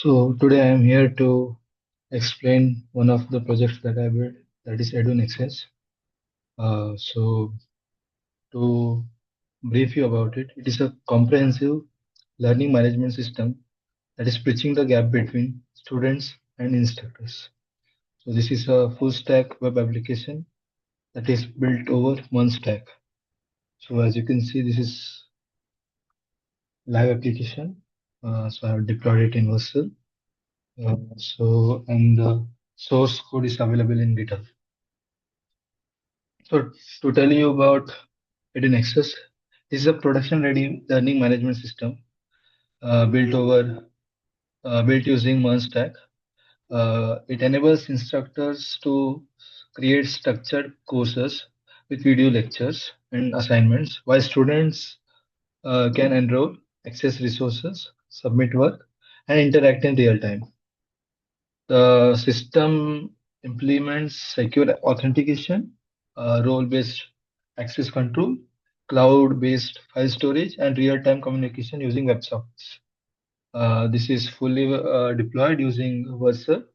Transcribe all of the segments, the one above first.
So today I am here to explain one of the projects that I built, that is EduNexus. So to brief you about it, it is a comprehensive learning management system that is bridging the gap between students and instructors. So this is a full stack web application that is built over one stack. So as you can see, this is live application. So I have deployed it in Vercel. And the source code is available in GitHub. So to tell you about EduNexus, this is a production-ready learning management system built using MERN stack. It enables instructors to create structured courses with video lectures and assignments, while students can enroll, access resources, submit work, and interact in real time. The system implements secure authentication, role-based access control, cloud-based file storage, and real-time communication using WebSockets. This is fully deployed using Vercel.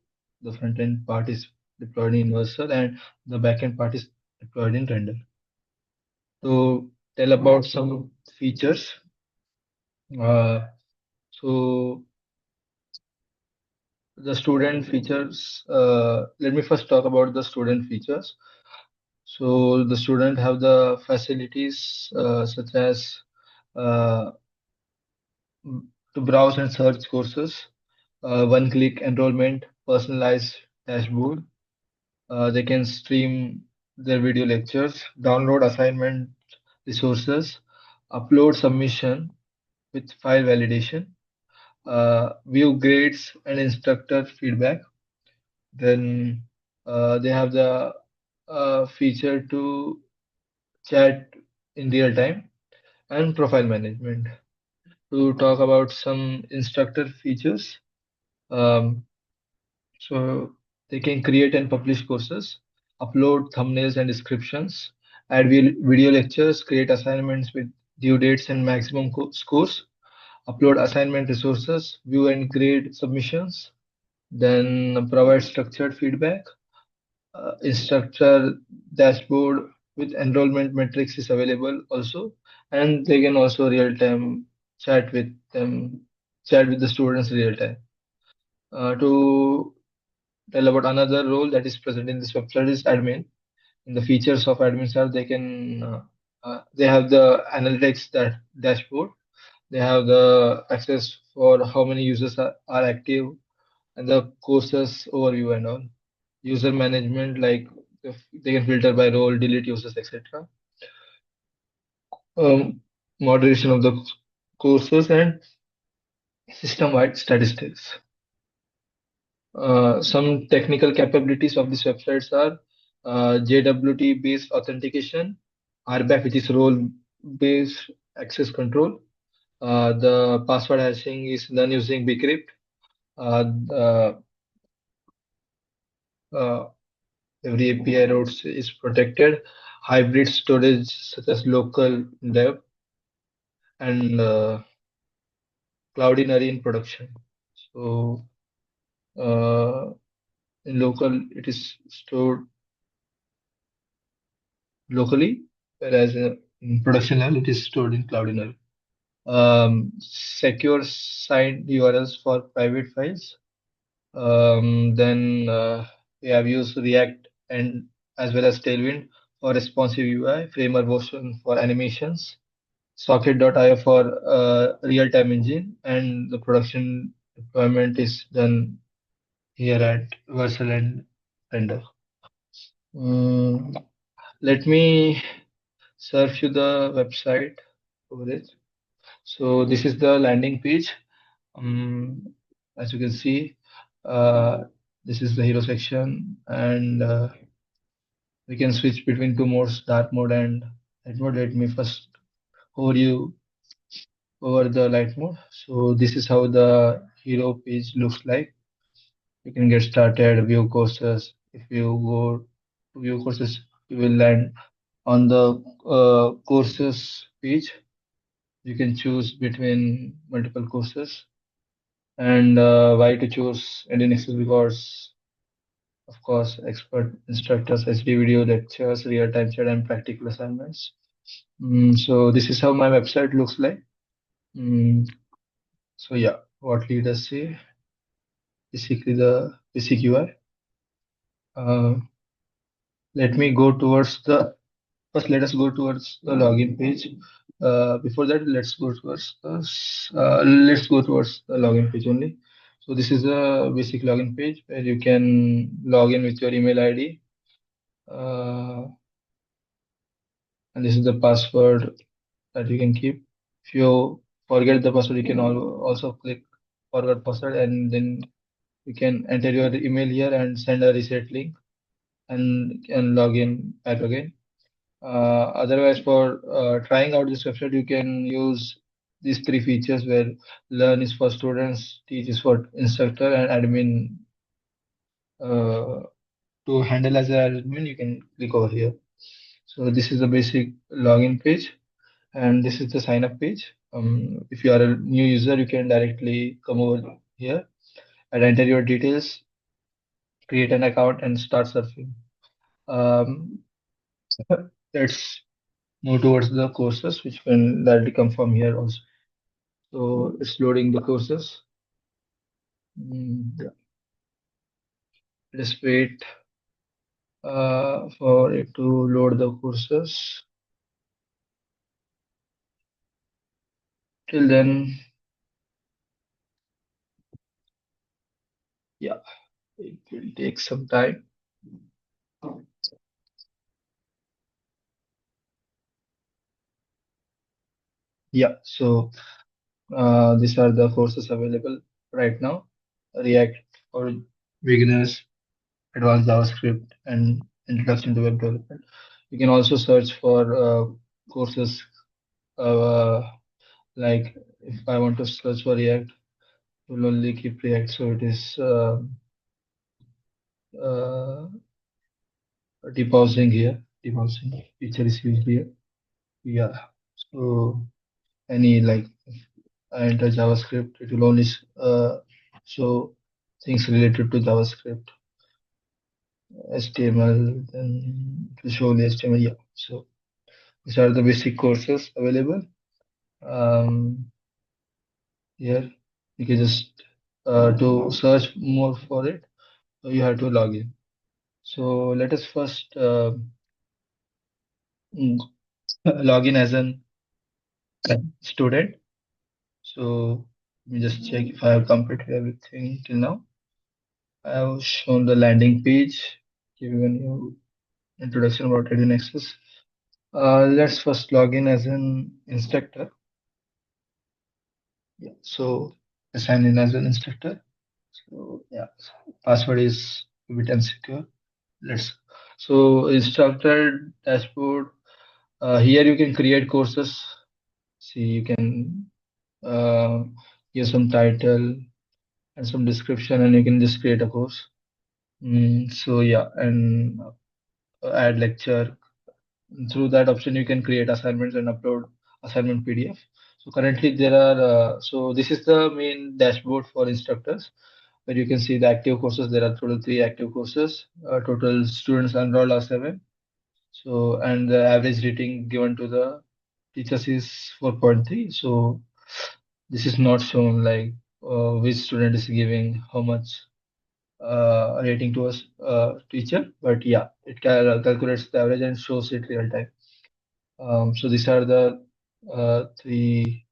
The front-end part is deployed in Vercel, and the back-end part is deployed in Render. To tell about some features, uh, so the student features. Let me first talk about the student features. So the student have the facilities such as uh, to browse and search courses, one-click enrollment, personalized dashboard. They can stream their video lectures, download assignment resources, upload submission with file validation, view grades and instructor feedback. Then they have the feature to chat in real time and profile management. To talk about some instructor features, um, so they can create and publish courses, upload thumbnails and descriptions, add video lectures, create assignments with due dates and maximum scores, upload assignment resources, view and grade submissions, then provide structured feedback. Instructor dashboard with enrollment metrics is available also, and they can also real time chat with them, chat with the students real time. To tell about another role that is present in this website is admin. And the features of admins are they have the analytics that dashboard. They have the access for how many users are active and the courses overview and all. User management, like if they can filter by role, delete users, etc. Um, Moderation of the courses and system-wide statistics. Some technical capabilities of these websites are JWT-based authentication, RBAC, which is role-based access control. The password hashing is done using bcrypt. The, every API routes is protected. Hybrid storage such as local dev and Cloudinary in production. So in local, it is stored locally, whereas in production level, it is stored in Cloudinary. Secure signed URLs for private files. Then we have used React and as well as Tailwind for responsive UI, Framer version for animations, Socket.io for real-time engine, and the production deployment is done here at Vercel and Render. Mm, Let me serve you the website over it. So this is the landing page. Um, as you can see, uh, this is the hero section, and we can switch between two modes, dark mode and light mode. Let me first hover you over the light mode. So this is how the hero page looks like. You can get started, view courses. If you go to view courses, you will land on the courses page. You can choose between multiple courses. And why to choose EduNexus? Because of course, expert instructors, HD video lectures, real-time chat, and practical assignments. So this is how my website looks like. So yeah, what leaders say, basically the basic UI. Uh, Let me go towards the first. Let us go towards the login page. Before that, let's go towards the login page only. So this is a basic login page where you can log in with your email ID. And this is the password that you can keep. If you forget the password, you can also click forward password, and then you can enter your email here and send a reset link and log in back again. Otherwise, for trying out this website, you can use these three features where learn is for students, teach is for instructor, and admin. To handle as an admin, you can click over here. So this is the basic login page, and this is the sign up page. If you are a new user, you can directly come over here and enter your details, create an account, and start surfing. Um, let's move towards the courses, which can directly come from here also. So it's loading the courses. Yeah. Let's wait for it to load the courses. Till then, yeah, it will take some time. Yeah, so these are the courses available right now. React for beginners, advanced JavaScript, and introduction to web development. You can also search for courses uh, like if I want to search for React, it will only keep React. So it is uh, depausing here. Depausing feature is used here. Yeah. So any like if I enter JavaScript, it will only show things related to JavaScript. HTML, then it will show the HTML. Yeah. So these are the basic courses available. Um, Here you can just to search more for it. So you have to log in. So let us first mm, log in as an student. So let me just check if I have completed everything till now. I have shown the landing page, given you introduction about EduNexus. Let's first log in as an instructor. Yeah, so sign in as an instructor. So yeah, password is a bit insecure. Let's so instructor dashboard. Here you can create courses. See, you can give some title and some description, and you can just create a course. So yeah, and add lecture. Through that option, you can create assignments and upload assignment PDF. So currently there are, so this is the main dashboard for instructors where you can see the active courses. There are total three active courses. Total students enrolled are seven. So, and the average rating given to the teachers is 4.3. So this is not shown like which student is giving how much rating to us teacher, but yeah, it calculates the average and shows it real time. So these are the three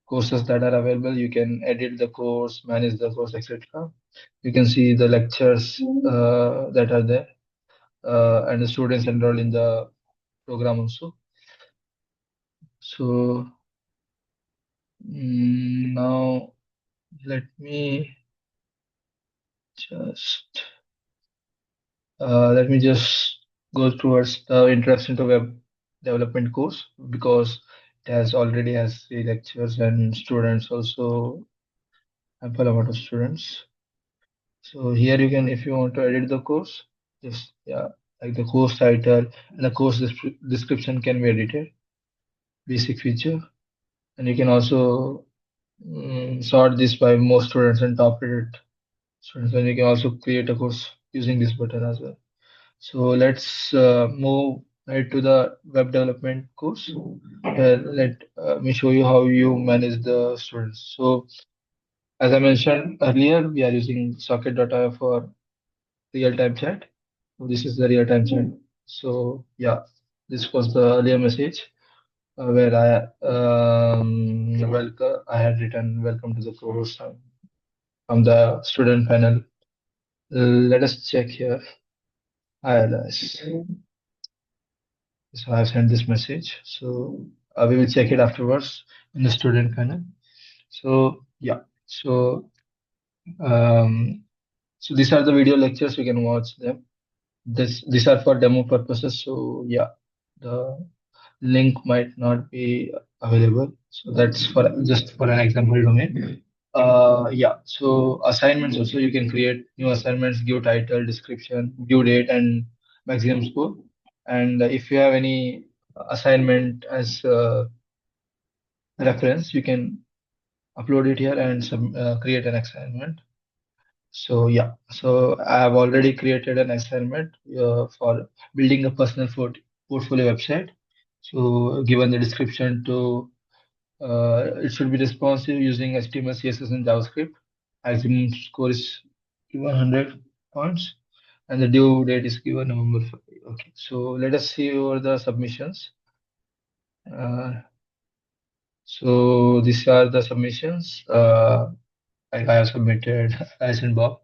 courses that are available. You can edit the course, manage the course, etc. You can see the lectures that are there, and the students enrolled in the program also. So now let me just let me just go towards the introduction to web development course because it has already has three lectures and students also ample amount of students. So here you can, if you want to edit the course, just yeah, like the course title and the course description can be edited. Basic feature, and you can also sort this by most students and top rated students, and you can also create a course using this button as well. So let's move right to the web development course. Let me show you how you manage the students. So as I mentioned earlier, we are using socket.io for real-time chat. So this is the real-time chat. So yeah, this was the earlier message where I had written welcome to the course from the student panel. Let us check here. Hi, Alice. So I've sent this message. So we will check it afterwards in the student panel. So yeah. So um, so these are the video lectures. You can watch them. These are for demo purposes. So yeah, the link might not be available. So that's for just for an example domain. Yeah. So assignments also you can create new assignments, give title, description, due date, and maximum score. And if you have any assignment as reference, you can upload it here and create an assignment. So yeah, so I have already created an assignment for building a personal portfolio website. So given the description to it should be responsive using HTML, CSS, and JavaScript. Maximum score is given 100 points, and the due date is given November 5. Okay, so let us see over the submissions. Uh, so these are the submissions. Like I have submitted Alice and Bob.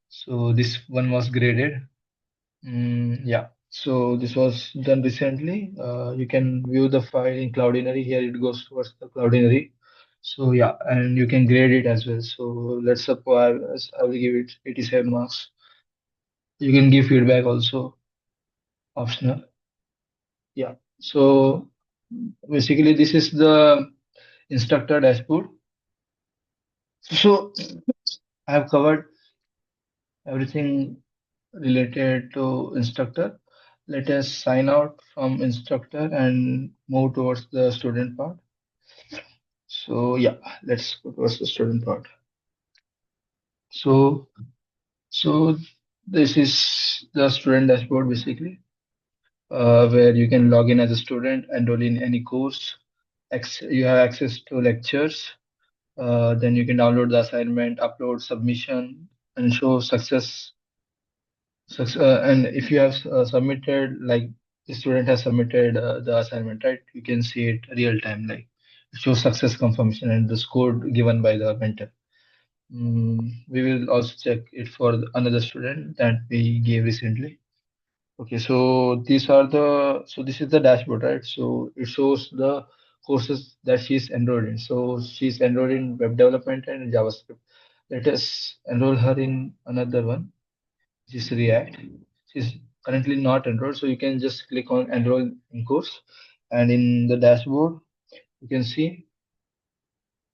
So this one was graded. Yeah. So this was done recently. You can view the file in Cloudinary. Here it goes towards the Cloudinary. So yeah, and you can grade it as well. So let's suppose I will give it 87 marks. You can give feedback also, optional. Yeah. So basically, this is the instructor dashboard. So I have covered everything related to instructor. Let us sign out from instructor and move towards the student part. So yeah, let's go towards the student part. So so this is the student dashboard basically, where you can log in as a student, enroll in any course. You have access to lectures. Then you can download the assignment, upload submission, and show success. And if you have submitted, like the student has submitted the assignment, right? You can see it real time, like it shows success confirmation and the score given by the mentor. We will also check it for another student that we gave recently. Okay, so this is the dashboard, right? So it shows the courses that she's enrolled in. So she's enrolled in web development and JavaScript. Let us enroll her in another one, which is React. She's currently not enrolled, so you can just click on enroll in course, and in the dashboard you can see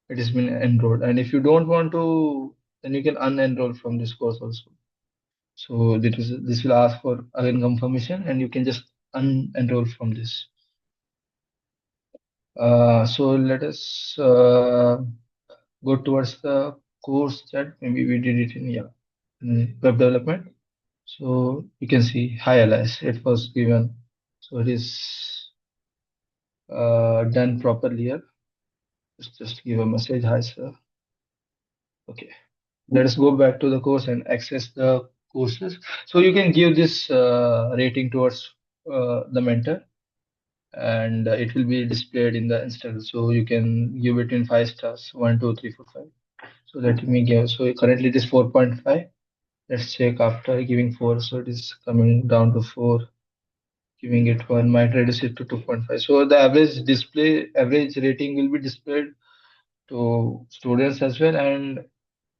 it has been enrolled. And if you don't want to, then you can unenroll from this course also. So this will ask for again confirmation, and you can just unenroll from this. So let us go towards the course that maybe we did it in, yeah, in web development. So you can see hi Alice, it was given. So it is done properly here. Just give a message, hi sir. Okay. Let us go back to the course and access the courses. So you can give this rating towards the mentor, and it will be displayed in the instance. So you can give it in 5 stars, 1, 2, 3, 4, 5. So let me give. So currently it is 4.5. Let's check after giving 4. So it is coming down to 4. Giving it 1 might reduce it to 2.5. So the average rating will be displayed to students as well and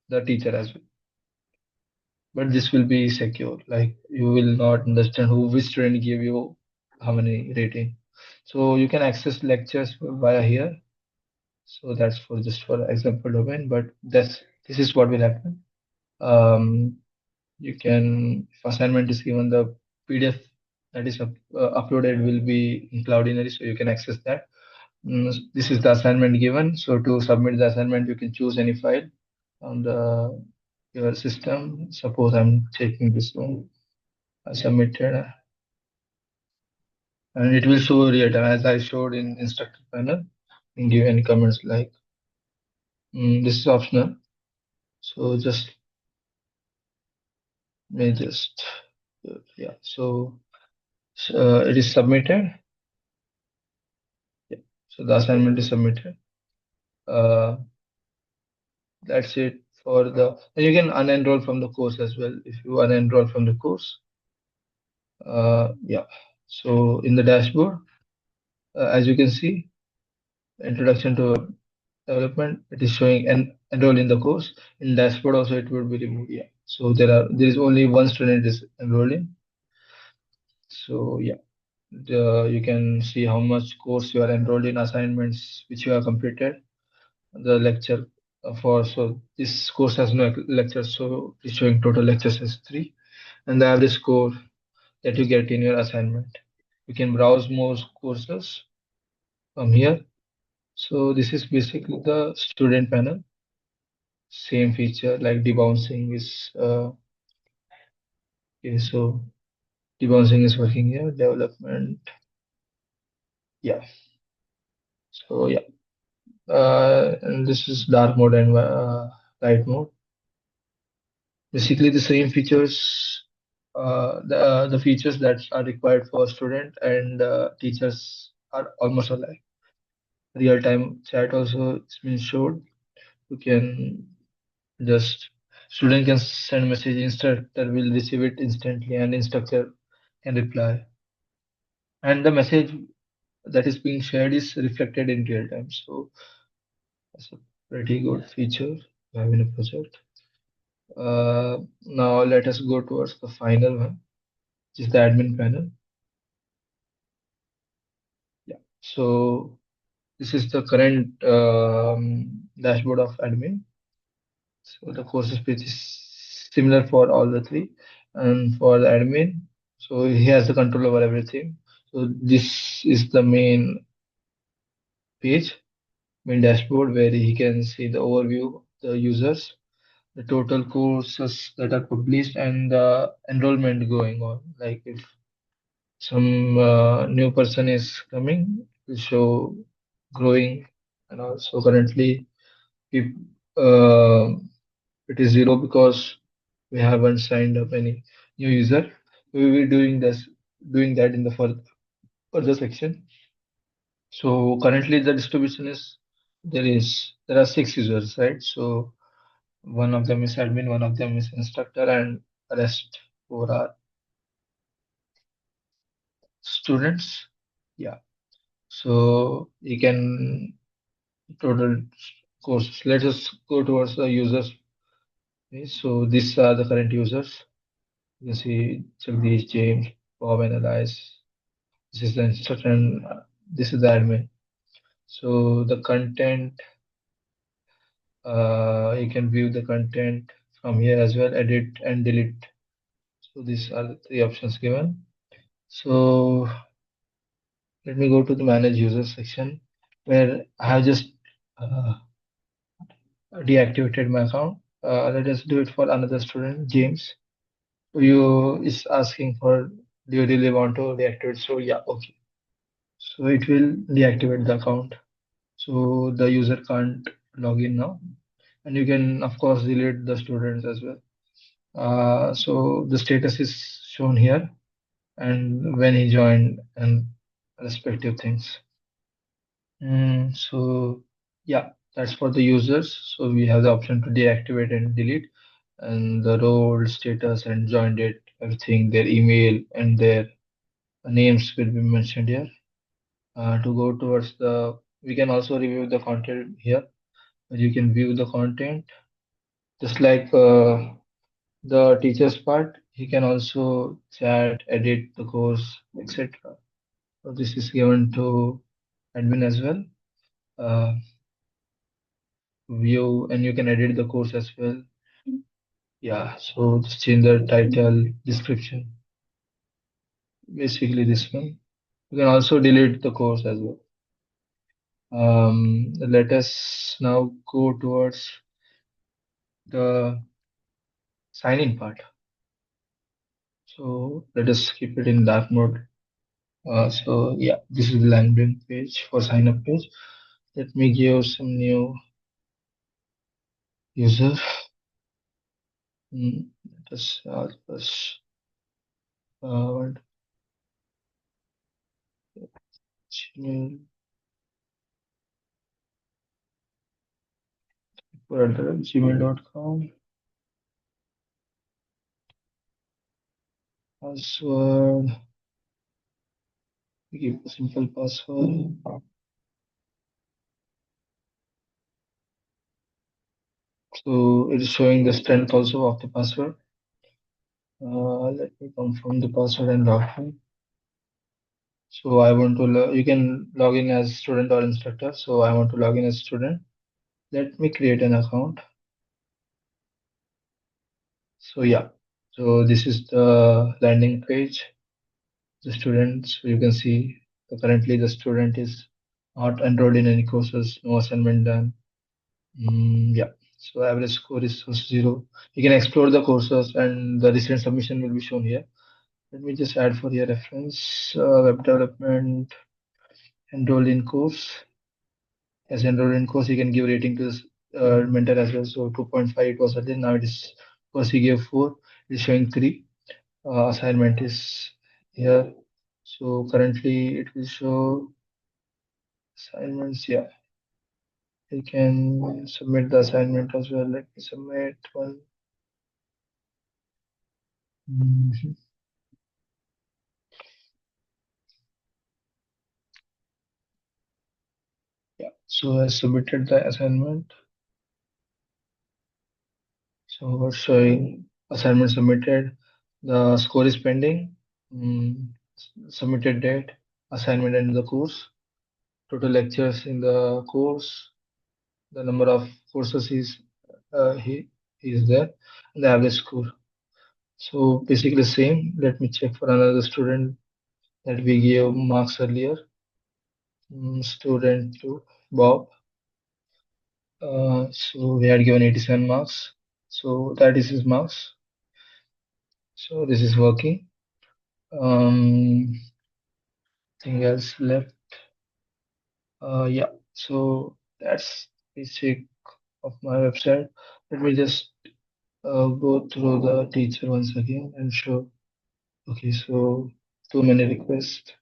the teacher as well. But this will be secure. Like you will not understand which student give you how many rating. So you can access lectures via here. So that's for just for example domain, but this is what will happen. Um, you can, if assignment is given, the PDF that is uploaded will be in Cloudinary, so you can access that. This is the assignment given. So to submit the assignment, you can choose any file on the your system. Suppose I'm taking this one. I submitted, and it will show real time as I showed in instructor panel. You can give any comments like this is optional. So just may just yeah. So it is submitted. Yeah. So the assignment is submitted. Uh, that's it for the. And you can unenroll from the course as well if you unenroll from the course. Yeah. So in the dashboard, as you can see, introduction to development, it is showing and enroll in the course. In dashboard also it will be removed. Yeah. So there is only one student is enrolling. So yeah, you can see how much course you are enrolled in, assignments which you have completed, the lecture for. So this course has no lectures, so it's showing total lectures as 3, and the average score that you get in your assignment. You can browse more courses from here. So this is basically the student panel. Same feature like debouncing is okay. So debouncing is working here. Development, yeah. So yeah, and this is dark mode and light mode. Basically the same features, the features that are required for student and teachers are almost alike. Real-time chat also it's been showed. You can just student can send message, instructor will receive it instantly, and instructor can reply. And the message that is being shared is reflected in real time. So that's a pretty good feature we have in a project. Now let us go towards the final one, which is the admin panel. Yeah. So this is the current dashboard of admin. So the courses page is similar for all the three, and for the admin, so he has the control over everything. So this is the main page, main dashboard where he can see the overview, the users, the total courses that are published, and the enrollment going on. Like if some new person is coming, it will show growing, and also currently if it is 0 because we haven't signed up any new user. We will be doing that in the further section. So currently the distribution is there are 6 users, right? So one of them is admin, one of them is instructor, and rest 4 are students. Yeah. So you can total courses. Let us go towards the users. Okay, so these are the current users. You can see Jagdish, James, Bob, and Elias. This is the instructor, and this is the admin. So the content, you can view the content from here as well, edit and delete. So these are the 3 options given. So let me go to the manage users section where I have just uh, deactivated my account. Let us do it for another student, James. So you is asking for, do you really want to deactivate? So yeah, okay. So it will deactivate the account. So the user can't log in now. And you can, of course, delete the students as well. So the status is shown here and when he joined and respective things. So yeah, that's for the users. So we have the option to deactivate and delete, and the role, status, and join date, everything, their email and their names will be mentioned here. To go towards the, we can also review the content here. You can view the content just like the teacher's part. He can also chat, edit the course, etc. So this is given to admin as well. Uh, View, and you can edit the course as well. Yeah, so just change the title, description, basically this one. You can also delete the course as well. Let us now go towards the sign-in part. So let us keep it in dark mode. So yeah, this is the landing page for sign up page. Let me give some new user. Let us what Gmail for gmail.com. Password. Give a simple password. So it is showing the strength also of the password. Let me confirm the password and log in. So I want to you can log in as student or instructor. So I want to log in as student. Let me create an account. So yeah, so this is the landing page. The students, you can see currently the student is not enrolled in any courses, no assignment done. Yeah, so average score is 0. You can explore the courses and the recent submission will be shown here. Let me just add for your reference, web development, enrolled in course. As enrolled in course, you can give rating to this mentor as well. So 2.5 it was earlier, now it is, course he gave 4, it is showing 3. Assignment is here. So currently it will show assignments. Yeah, you can submit the assignment as well. Let me submit one. Mhm. Yeah, so I submitted the assignment. So we're showing assignment submitted. The score is pending. Submitted date, assignment and the course. Total lectures in the course. The number of courses is he is there. And the average score. So basically same. Let me check for another student that we gave marks earlier. Student to Bob. So we had given 87 marks. So that is his marks. So this is working. Thing else left. Yeah. So that's basic of my website. Let me just go through the teacher once again and show. Okay, so too many requests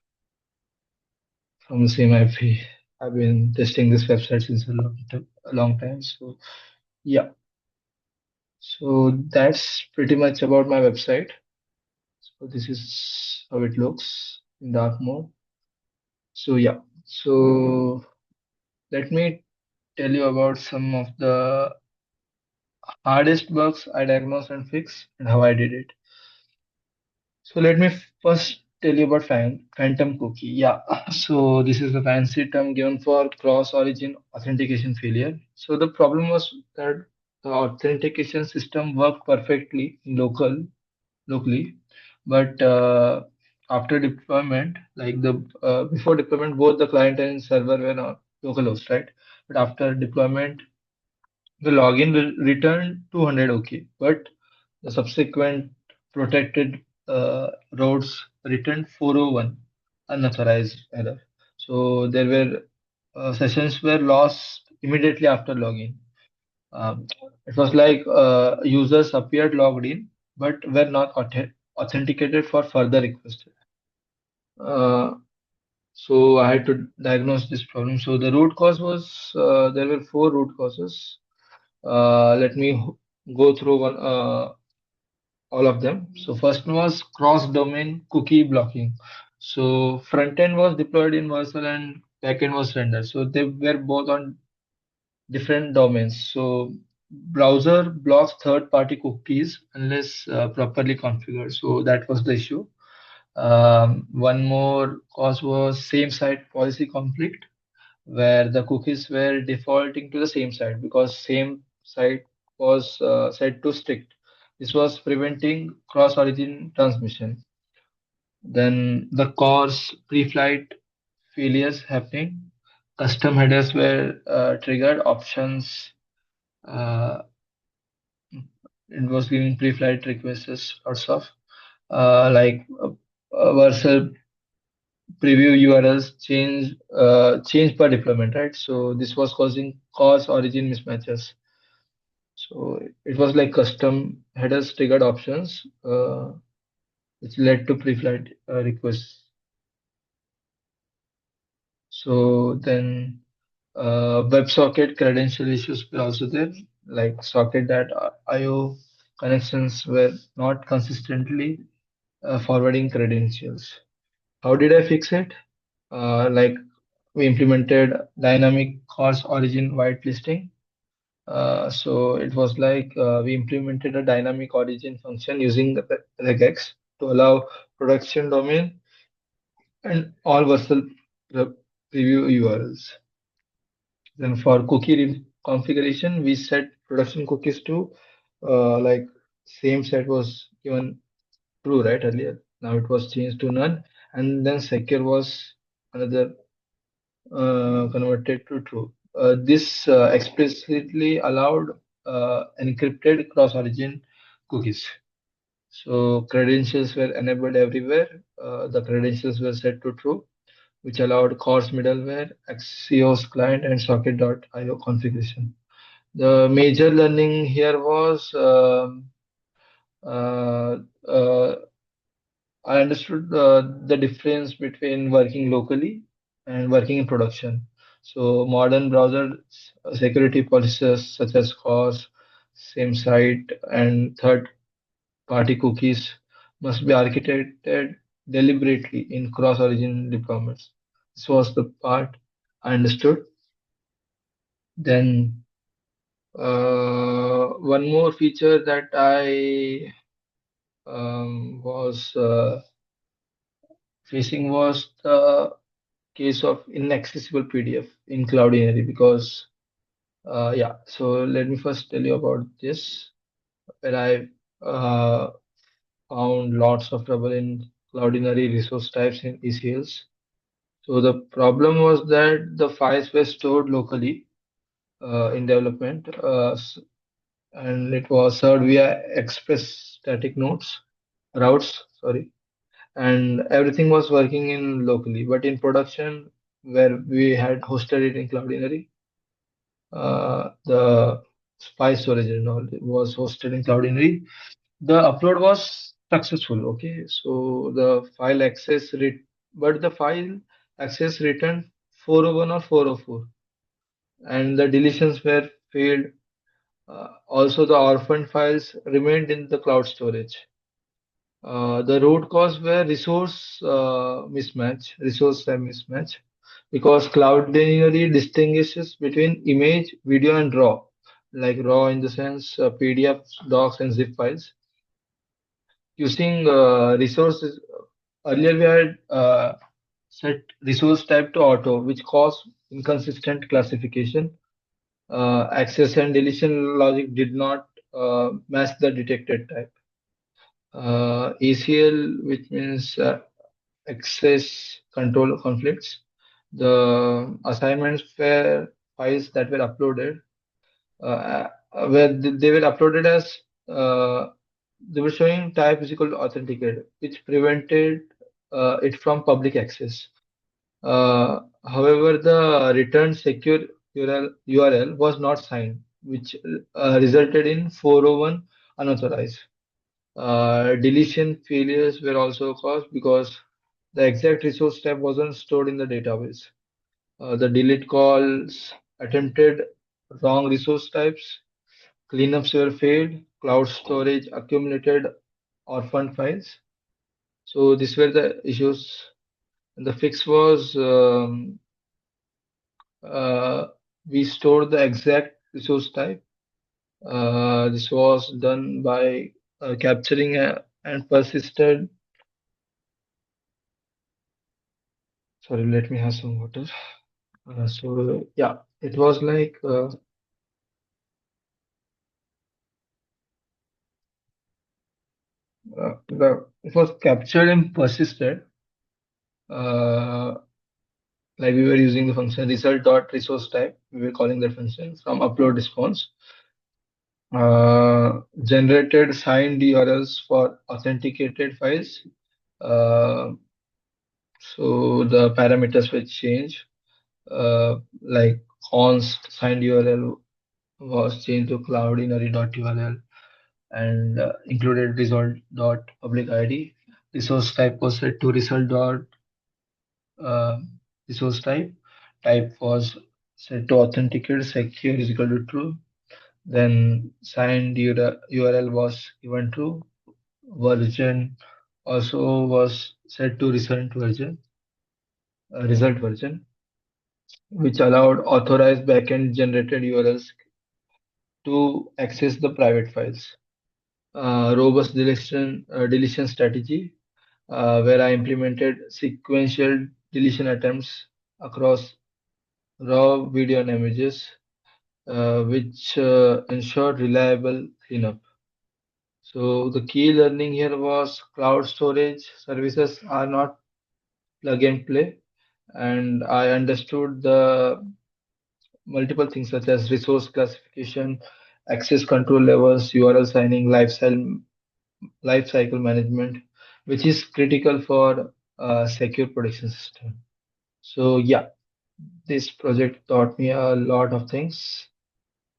from the same IP. I've been testing this website since a long time. So yeah, so that's pretty much about my website. So this is how it looks in dark mode. So yeah, so let me tell you about some of the hardest bugs I diagnosed and fixed and how I did it. So let me first tell you about phantom cookie. Yeah, so this is a fancy term given for cross-origin authentication failure. So the problem was that the authentication system worked perfectly in locally, but after deployment, like the before deployment, both the client and server were not localhost, right? But after deployment, the login will return 200 OK, but the subsequent protected routes returned 401 unauthorized error. So there were sessions were lost immediately after login. Um, it was like users appeared logged in, but were not authenticated for further requests. Uh, so I had to diagnose this problem. So the root cause was there were four root causes. Let me go through all of them. So first one was cross-domain cookie blocking. So front end was deployed in Vercel and backend was rendered. So they were both on different domains. So browser blocks third-party cookies unless properly configured. So that was the issue. One more cause was same site policy conflict, where the cookies were defaulting to the same site because same site was set to strict. This was preventing cross-origin transmission. Then the cause pre-flight failures happening. custom headers were triggered, options, uh, it was giving pre-flight requests, lots of like Vercel preview URLs change per deployment, right? So this was causing cause origin mismatches. So it was like custom headers triggered options, which led to pre-flight requests. So then WebSocket credential issues were also there, like socket that IO connections were not consistently forwarding credentials. How did I fix it? Like we implemented dynamic course origin whitelisting. So it was like we implemented a dynamic origin function using the regex to allow production domain and all Vercel pre- preview URLs. Then for configuration, we set production cookies to like same set was given true right earlier. Now it was changed to none, and then secure was another converted to true. This explicitly allowed encrypted cross-origin cookies. So credentials were enabled everywhere. The credentials were set to true, which allowed CORS middleware, Axios client, and socket.io configuration. The major learning here was uh, uh, I understood the difference between working locally and working in production. So modern browser security policies such as CORS, same site, and third-party cookies must be architected deliberately in cross-origin deployments. This was the part I understood. Then one more feature that I was facing was the case of inaccessible PDF in Cloudinary because yeah. So let me first tell you about this. Where I found lots of trouble in Cloudinary resource types in ECLs. So the problem was that the files were stored locally in development, and it was served via Express static nodes routes. Sorry, and everything was working in locally. But in production, where we had hosted it in Cloudinary, the file storage and all was hosted in Cloudinary. The upload was successful. Okay, so the file access rate, but the file access returned 401 or 404, and the deletions were failed. Also, the orphan files remained in the cloud storage. The root cause were resource time mismatch, because Cloudinary distinguishes between image, video, and raw, like raw in the sense PDF, docs, and zip files. Using resources, earlier we had set resource type to auto, which caused inconsistent classification. Access and deletion logic did not match the detected type. ACL, which means access control conflicts. The assignments were files that were uploaded, where they were uploaded as they were showing type is equal to authenticated, which prevented it from public access. However, the returned secure URL was not signed, which resulted in 401 unauthorized. Deletion failures were also caused because the exact resource type wasn't stored in the database. The delete calls attempted wrong resource types, cleanups were failed, cloud storage accumulated orphan files. So these were the issues. And the fix was uh, we stored the exact resource type. This was done by capturing and persisted. Sorry, let me have some water. So yeah, it was like it was captured and persisted. Uh, like we were using the function result.resource type. We were calling that function from upload response. Generated signed URLs for authenticated files. Uh, so the parameters will change. Like const signed URL was changed to cloudinary.url and included result.public ID. Resource type was set to result dot uh, resource type. Type was set to authenticate secure is equal to true. Then signed URL was given true. Version also was set to result version, which allowed authorized backend generated URLs to access the private files. Robust deletion strategy, where I implemented sequential deletion attempts across raw video and images, which ensured reliable cleanup. So the key learning here was cloud storage services are not plug and play, and I understood the multiple things such as resource classification, access control levels, URL signing, life cycle management, which is critical for a secure production system. So yeah, this project taught me a lot of things.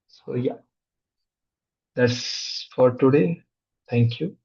So yeah, that's for today. Thank you.